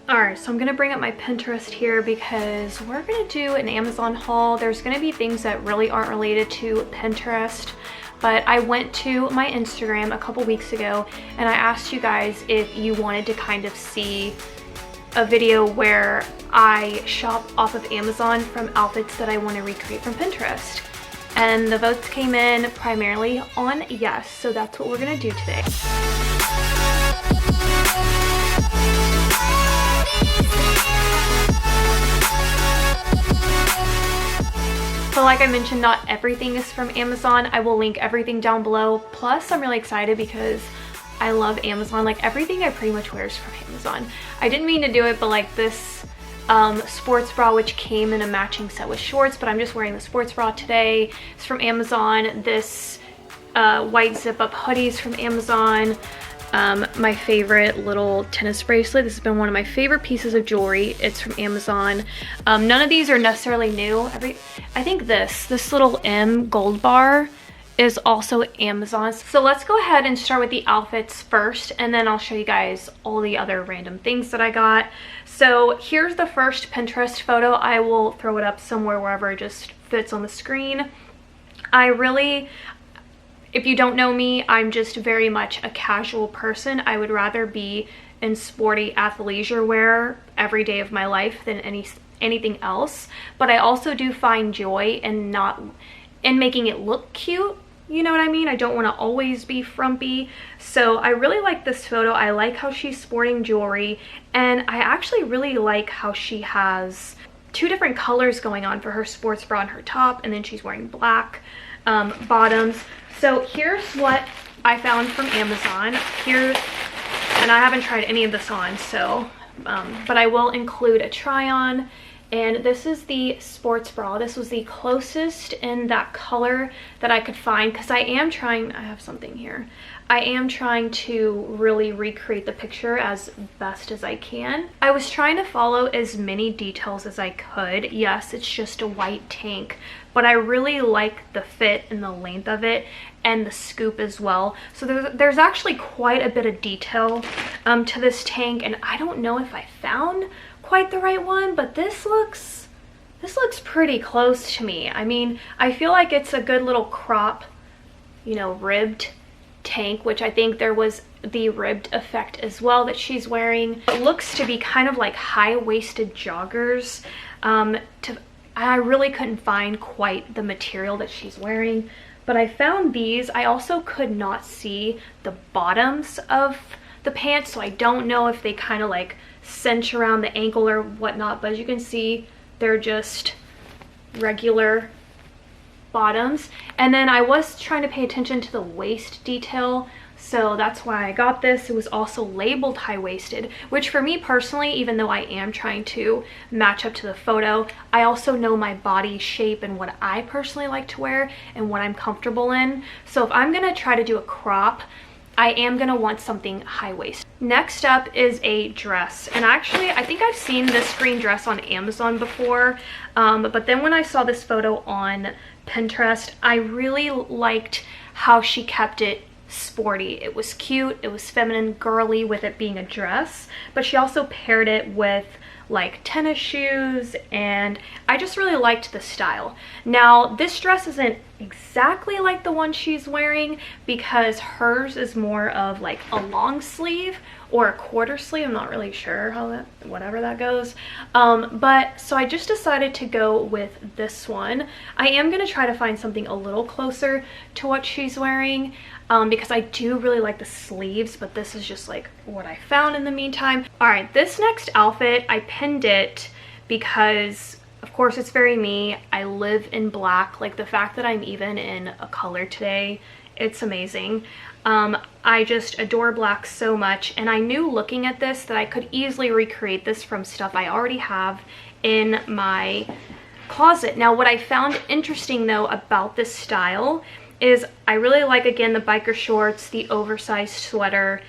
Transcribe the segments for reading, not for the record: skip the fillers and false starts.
Alright, so I'm gonna bring up my Pinterest here because we're gonna do an Amazon haul. There's gonna be things that really aren't related to Pinterest, but I went to my Instagram a couple weeks ago and I asked you guys if you wanted to kind of see a video where I shop off of Amazon from outfits that I want to recreate from Pinterest. And the votes came in primarily on yes, so that's what we're gonna do today. So like I mentioned, not everything is from Amazon. I will link everything down below. Plus, I'm really excited because I love Amazon. Like everything I pretty much wear is from Amazon. I didn't mean to do it, but like this sports bra, which came in a matching set with shorts, but I'm just wearing the sports bra today. It's from Amazon. This white zip up hoodie is from Amazon. My favorite little tennis bracelet. This has been one of my favorite pieces of jewelry. It's from Amazon. None of these are necessarily new. I think this little M gold bar is also Amazon. So let's go ahead and start with the outfits first, and then I'll show you guys all the other random things that I got. So here's the first Pinterest photo. I will throw it up somewhere wherever it just fits on the screen. If you don't know me, I'm just very much a casual person. I would rather be in sporty athleisure wear every day of my life than anything else. But I also do find joy in making it look cute. You know what I mean? I don't want to always be frumpy. So I really like this photo. I like how she's sporting jewelry. And I actually really like how she has two different colors going on for her sports bra and her top. And then she's wearing black bottoms. So here's what I found from Amazon. And I haven't tried any of this on, so, but I will include a try on. And this is the sports bra. This was the closest in that color that I could find because I have something here. I am trying to really recreate the picture as best as I can. I was trying to follow as many details as I could. Yes, it's just a white tank, but I really like the fit and the length of it and the scoop as well. So there's actually quite a bit of detail to this tank, and I don't know if I found quite the right one, but this looks pretty close to me. I mean, I feel like it's a good little crop, you know, ribbed tank, which I think there was the ribbed effect as well that she's wearing. It looks to be kind of like high-waisted joggers. I really couldn't find quite the material that she's wearing, but I found these. I also could not see the bottoms of the pants, so I don't know if they kind of like cinch around the ankle or whatnot, but as you can see, they're just regular bottoms. And then I was trying to pay attention to the waist detail, so that's why I got this. It was also labeled high-waisted, which for me personally, even though I am trying to match up to the photo, I also know my body shape and what I personally like to wear and what I'm comfortable in. So if I'm gonna try to do a crop, I am gonna want something high-waisted. Next up is a dress, and actually I think I've seen this green dress on Amazon before, but then when I saw this photo on Pinterest, I really liked how she kept it sporty. It was cute, it was feminine, girly with it being a dress, but she also paired it with like tennis shoes, and I just really liked the style. Now this dress isn't exactly like the one she's wearing because hers is more of like a long sleeve or a quarter sleeve. I'm not really sure how that, whatever that goes. But so I just decided to go with this one. I am gonna try to find something a little closer to what she's wearing because I do really like the sleeves, but this is just like what I found in the meantime. All right, this next outfit, I pinned it because of course it's very me. I live in black. Like the fact that I'm even in a color today, it's amazing. I just adore black so much, and I knew looking at this that I could easily recreate this from stuff I already have in my closet. Now what I found interesting though about this style is I really like, again, the biker shorts, the oversized sweater,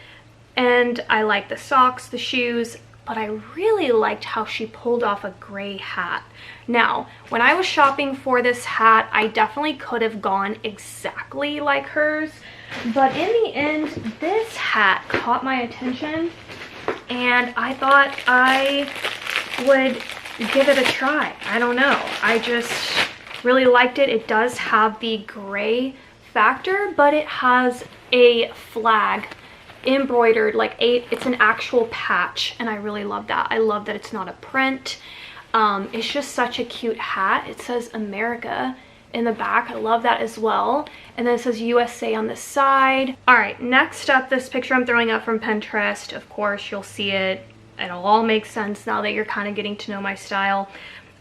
and I like the socks, the shoes, but I really liked how she pulled off a gray hat. Now, when I was shopping for this hat, I definitely could have gone exactly like hers, but in the end, this hat caught my attention and I thought I would give it a try. I don't know. I just really liked it. It does have the gray factor, but it has a flag embroidered, like it's an actual patch, and I really love that. I love that it's not a print. It's just such a cute hat. It says America in the back. I love that as well. And then it says USA on the side. All right, next up, this picture I'm throwing up from Pinterest. Of course, you'll see it. It'll all make sense now that you're kind of getting to know my style.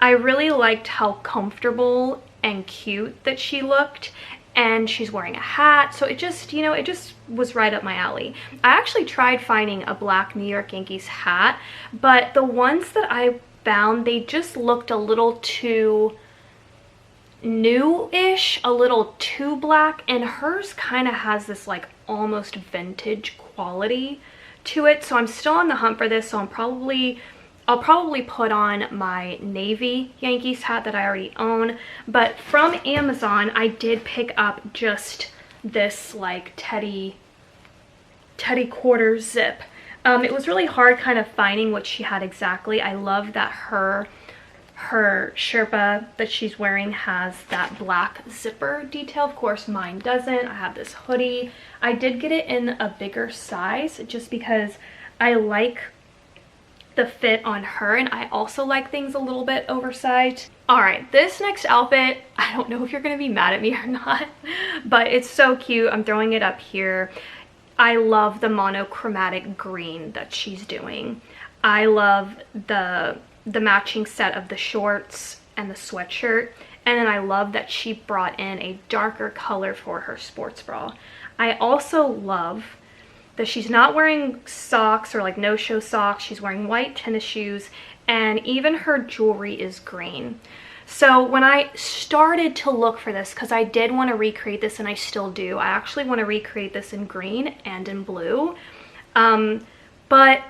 I really liked how comfortable and cute that she looked, and she's wearing a hat, so it just, you know, it just was right up my alley. I actually tried finding a black New York Yankees hat, but the ones that I found, they just looked a little too new-ish, a little too black, and hers kind of has this like almost vintage quality to it. So I'm still on the hunt for this, so I'll probably put on my navy Yankees hat that I already own. But from Amazon, I did pick up just this like teddy quarter zip. It was really hard kind of finding what she had exactly. I love that her Sherpa that she's wearing has that black zipper detail. Of course, mine doesn't. I have this hoodie. I did get it in a bigger size just because I like the fit on her, and I also like things a little bit oversized. All right, this next outfit, I don't know if you're gonna be mad at me or not, but it's so cute. I'm throwing it up here. I love the monochromatic green that she's doing. I love the matching set of the shorts and the sweatshirt, and then I love that she brought in a darker color for her sports bra. I also love that she's not wearing socks or like no-show socks. She's wearing white tennis shoes, and even her jewelry is green. So when I started to look for this, because I did want to recreate this, and I still do, I actually want to recreate this in green and in blue, but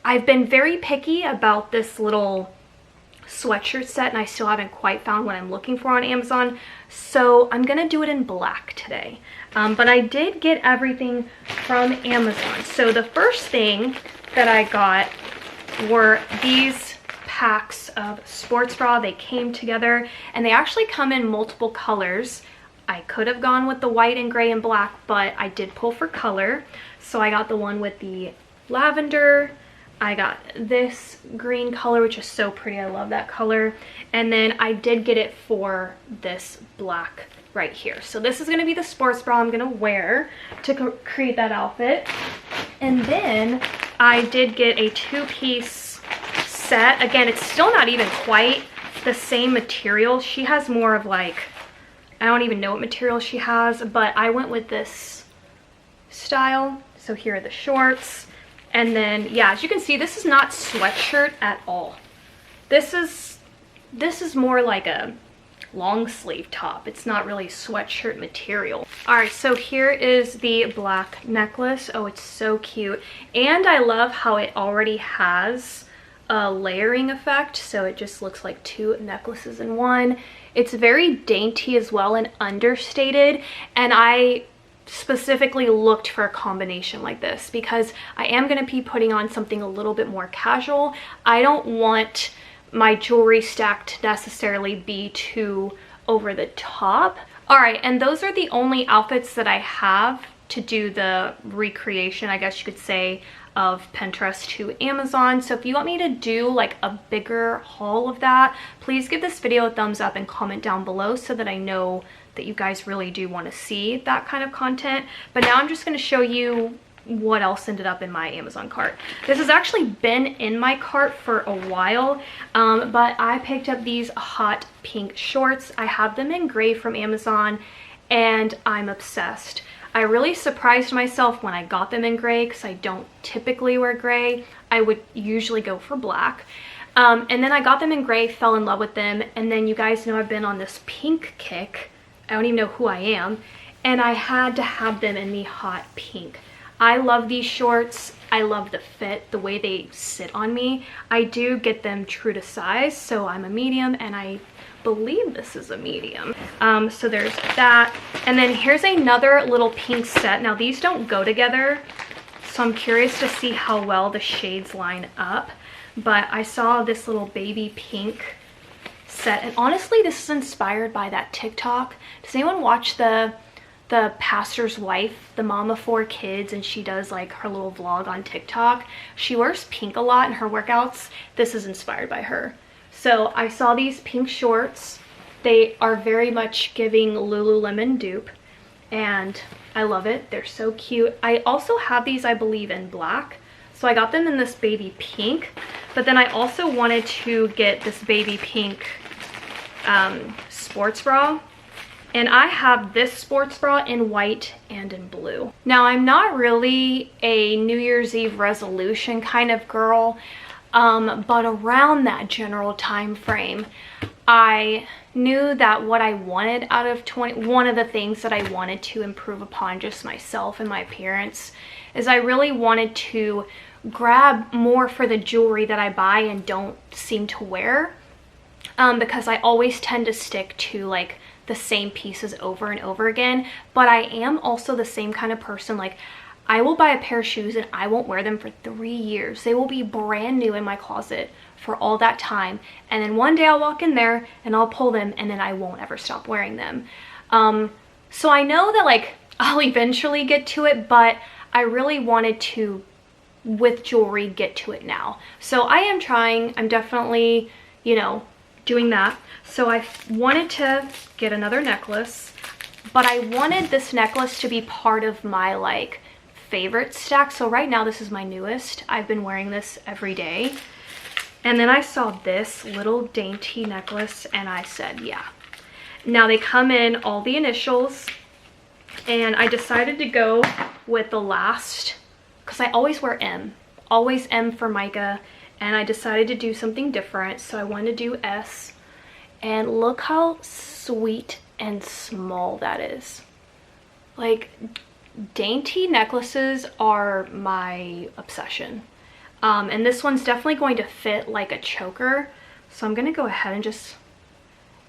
I've been very picky about this little sweatshirt set, and I still haven't quite found what I'm looking for on Amazon, so I'm gonna do it in black today. But I did get everything from Amazon. So the first thing that I got were these packs of sports bra. They came together, and they actually come in multiple colors. I could have gone with the white and gray and black, but I did pull for color. So I got the one with the lavender. I got this green color, which is so pretty. I love that color. And then I did get it for this black right here. So this is going to be the sports bra I'm going to wear to create that outfit. And then I did get a two-piece set. Again, it's still not even quite the same material. She has more of like, I don't even know what material she has, but I went with this style. So here are the shorts. And then, yeah, as you can see, this is not sweatshirt at all. This is more like a long sleeve top. It's not really sweatshirt material. All right, so here is the black necklace. Oh, it's so cute. And I love how it already has a layering effect, so it just looks like two necklaces in one. It's very dainty as well and understated, and I specifically looked for a combination like this because I am going to be putting on something a little bit more casual. I don't want my jewelry stack to necessarily be too over the top. All right, and those are the only outfits that I have to do the recreation, I guess you could say, of Pinterest to Amazon. So if you want me to do like a bigger haul of that, please give this video a thumbs up and comment down below so that I know that you guys really do want to see that kind of content. But now I'm just going to show you what else ended up in my Amazon cart. This has actually been in my cart for a while, but I picked up these hot pink shorts. I have them in gray from Amazon, and I'm obsessed. I really surprised myself when I got them in gray because I don't typically wear gray. I would usually go for black. And then I got them in gray, fell in love with them, and then you guys know I've been on this pink kick. I don't even know who I am, and I had to have them in the hot pink. I love these shorts. I love the fit, the way they sit on me. I do get them true to size, so I'm a medium, and I believe this is a medium. So there's that. And then here's another little pink set. Now these don't go together, So I'm curious to see how well the shades line up. But I saw this little baby pink set, and honestly this is inspired by that TikTok. Does anyone watch the pastor's wife, the mom of 4 kids, and she does like her little vlog on TikTok? She wears pink a lot in her workouts. This is inspired by her. So I saw these pink shorts. They are very much giving Lululemon dupe, and I love it. They're so cute. I also have these, I believe, in black. So I got them in this baby pink, but then I also wanted to get this baby pink sports bra. And I have this sports bra in white and in blue. Now, I'm not really a New Year's Eve resolution kind of girl, but around that general time frame, I knew that what I wanted out of one of the things that I wanted to improve upon just myself and my appearance is I really wanted to grab more for the jewelry that I buy and don't seem to wear, because I always tend to stick to like the same pieces over and over again. But I am also the same kind of person, like I will buy a pair of shoes and I won't wear them for 3 years. They will be brand new in my closet for all that time, and then one day I'll walk in there and I'll pull them and then I won't ever stop wearing them. So I know that like I'll eventually get to it, but I really wanted to, with jewelry, get to it now. So I am trying. I'm definitely, you know, doing that. So I wanted to get another necklace, but I wanted this necklace to be part of my like favorite stack. So right now this is my newest. I've been wearing this every day. And then I saw this little dainty necklace and I said, yeah. Now they come in all the initials, and I decided to go with the last, because I always wear M. Always M for Micah. And I decided to do something different. So I wanted to do S. And look how sweet and small that is. Like, dainty necklaces are my obsession. And this one's definitely going to fit like a choker. So I'm going to go ahead and just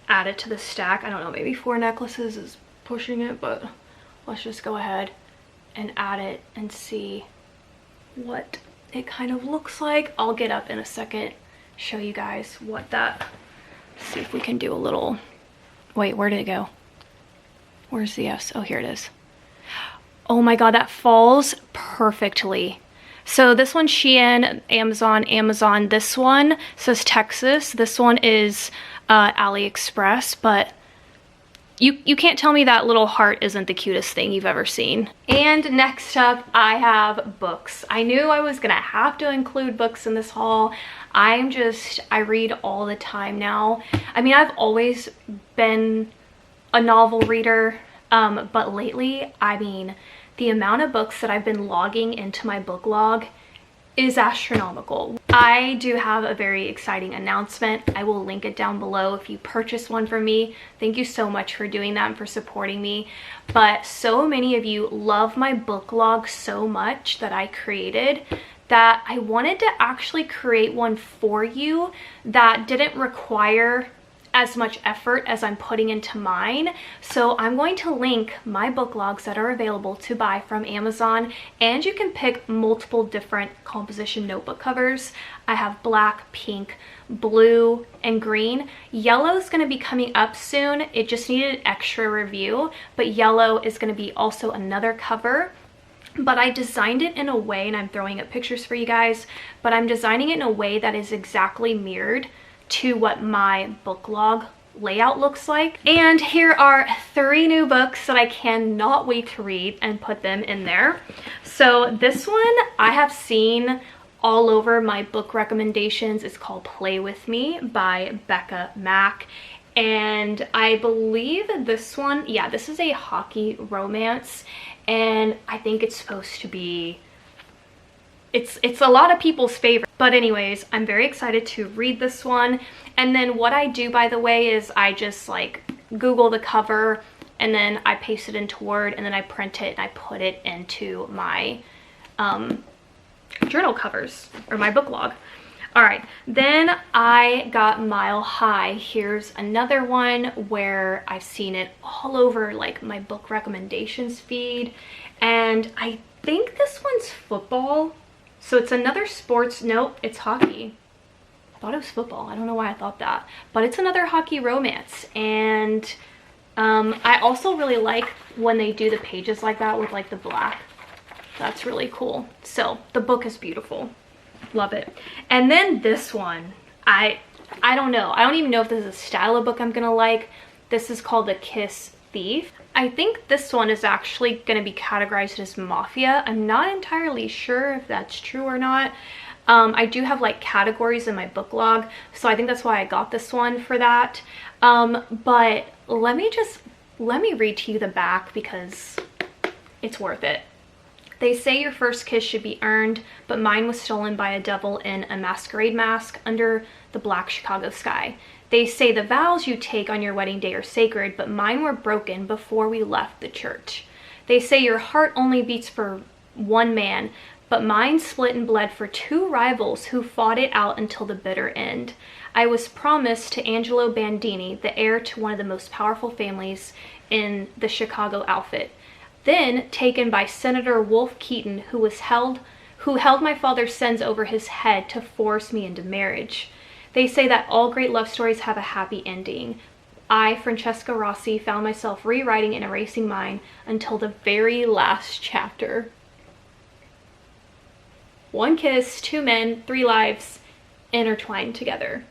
add it to the stack. I don't know, maybe 4 necklaces is pushing it, but let's just go ahead and add it and see what it kind of looks like. I'll get up in a second, show you guys what that, see if we can do a little, wait, where did it go? Where's the S? Oh, here it is. Oh my God, that falls perfectly. So this one's Shein, Amazon. This one says Texas. This one is AliExpress, but you can't tell me that little heart isn't the cutest thing you've ever seen. And next up, I have books. I knew I was gonna have to include books in this haul. I read all the time now. I mean, I've always been a novel reader, but lately, I mean, the amount of books that I've been logging into my book log is astronomical. I do have a very exciting announcement. I will link it down below if you purchase one from me. Thank you so much for doing that and for supporting me. But so many of you love my book log so much that I created that I wanted to actually create one for you that didn't require as much effort as I'm putting into mine. So I'm going to link my book logs that are available to buy from Amazon, and you can pick multiple different composition notebook covers. I have black, pink, blue, and green. Yellow is going to be coming up soon. It just needed an extra review, but yellow is going to be also another cover. But I designed it in a way, and I'm throwing up pictures for you guys, but I'm designing it in a way that is exactly mirrored to what my book log layout looks like. And here are 3 new books that I cannot wait to read and put them in there. So this one I have seen all over my book recommendations. It's called Play With Me by Becca Mack. And I believe this one, yeah, this is a hockey romance, and I think it's supposed to be, it's a lot of people's favorite. But anyways, I'm very excited to read this one. And then what I do, by the way, is I just like Google the cover and then I paste it into Word and then I print it and I put it into my journal covers or my book log. All right, then I got Mile High. Here's another one where I've seen it all over like my book recommendations feed, and I think this one's football. So it's another sports, nope, it's hockey. I thought it was football. I don't know why I thought that, but it's another hockey romance. And I also really like when they do the pages like that with like the black. That's really cool. So the book is beautiful. Love it. And then this one, I don't know. I don't even know if this is a style of book I'm gonna like. This is called The Kiss Thief. I think this one is actually gonna be categorized as mafia. I'm not entirely sure if that's true or not. I do have like categories in my book log, so I think that's why I got this one for that. But let me read to you the back because it's worth it. They say your first kiss should be earned, but mine was stolen by a devil in a masquerade mask under the black Chicago sky. They say the vows you take on your wedding day are sacred, but mine were broken before we left the church. They say your heart only beats for one man, but mine split and bled for two rivals who fought it out until the bitter end. I was promised to Angelo Bandini, the heir to one of the most powerful families in the Chicago outfit. Then taken by Senator Wolf Keaton, who held my father's sins over his head to force me into marriage. They say that all great love stories have a happy ending. I, Francesca Rossi, found myself rewriting and erasing mine until the very last chapter. One kiss, two men, three lives, intertwined together.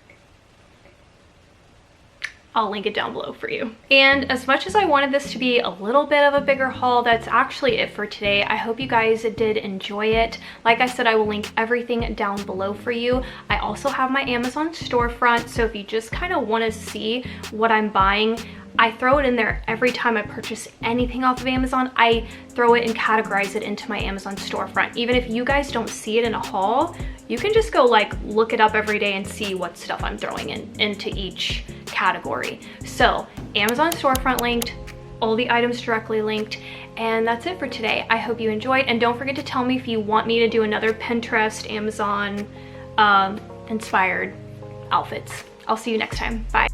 I'll link it down below for you. And as much as I wanted this to be a little bit of a bigger haul, that's actually it for today. I hope you guys did enjoy it. Like I said, I will link everything down below for you. I also have my Amazon storefront, so if you just kind of want to see what I'm buying, I throw it in there every time I purchase anything off of Amazon. I throw it and categorize it into my Amazon storefront. Even if you guys don't see it in a haul, you can just go like look it up every day and see what stuff I'm throwing into each category. So Amazon storefront linked, all the items directly linked, and that's it for today. I hope you enjoyed, and don't forget to tell me if you want me to do another Pinterest, Amazon inspired outfits. I'll see you next time. Bye.